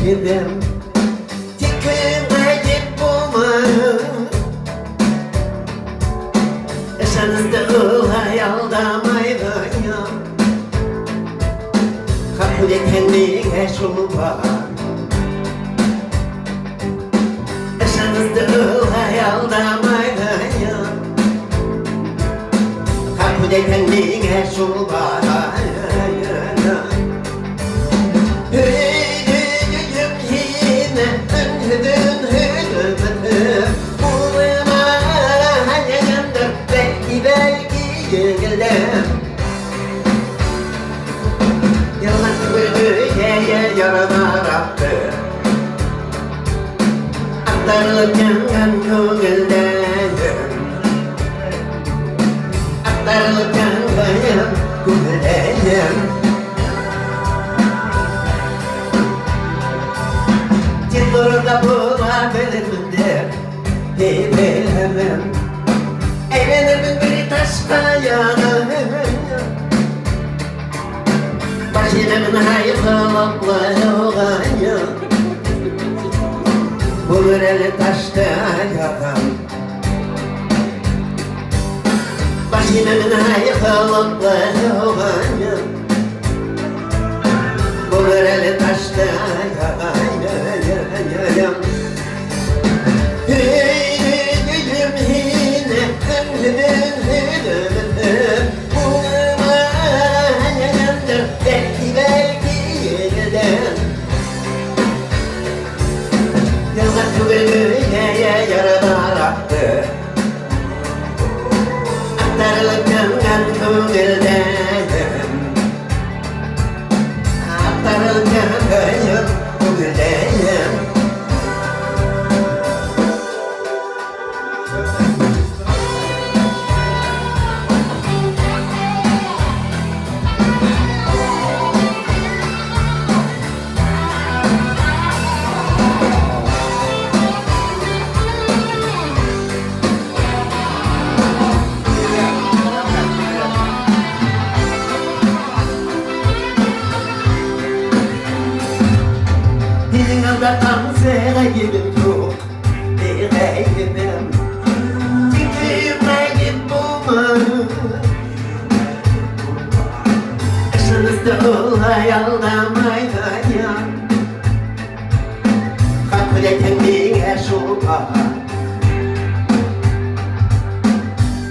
gidem Tikime git bulmayım Eşenizde ıl hayaldamaydım ya Kabul etkenliğe şunu var Eşenizde ıl hayaldamaydım ya Kabul etkenliğe şunu var Yaranarak aktarılırken gönülden aktarılırken gönülden Cilvurda bulabilir der bilemem Evlenir mi bir taşta yanır Başımın hayırlılıkları olayım Bu eli taşta yakan Başımın hayırlılıkları olayım Bu eli taşta yakan Yaranarak aktarılırken gönülden aktarılırken gönülden Dinle kansere gidip yok Direyim Tikime git bulmayım Eşinizde ol hayaldamayın Kabul etkenliğe şu var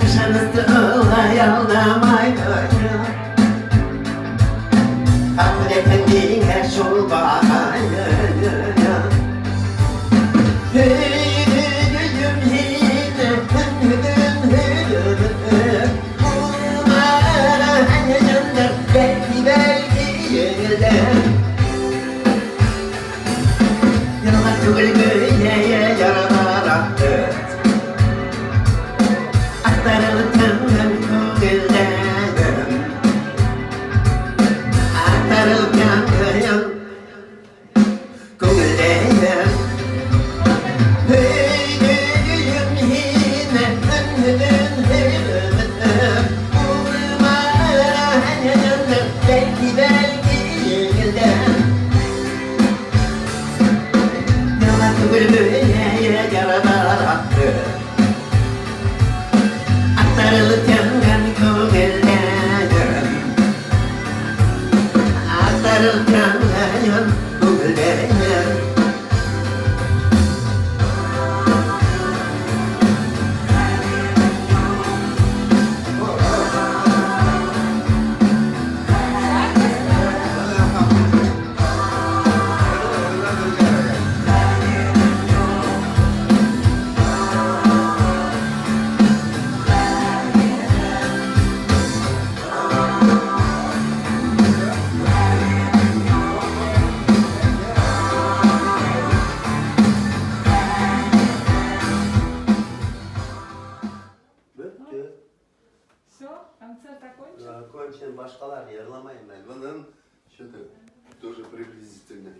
Eşinizde ol hayaldamayın Kabul etkenliğe şu var Aktarılırken gönülden aktarılırken gönülden Концерт окончен? Окончен, başkalar yarlamayın ben. Bunun şudur, тоже приблизительно.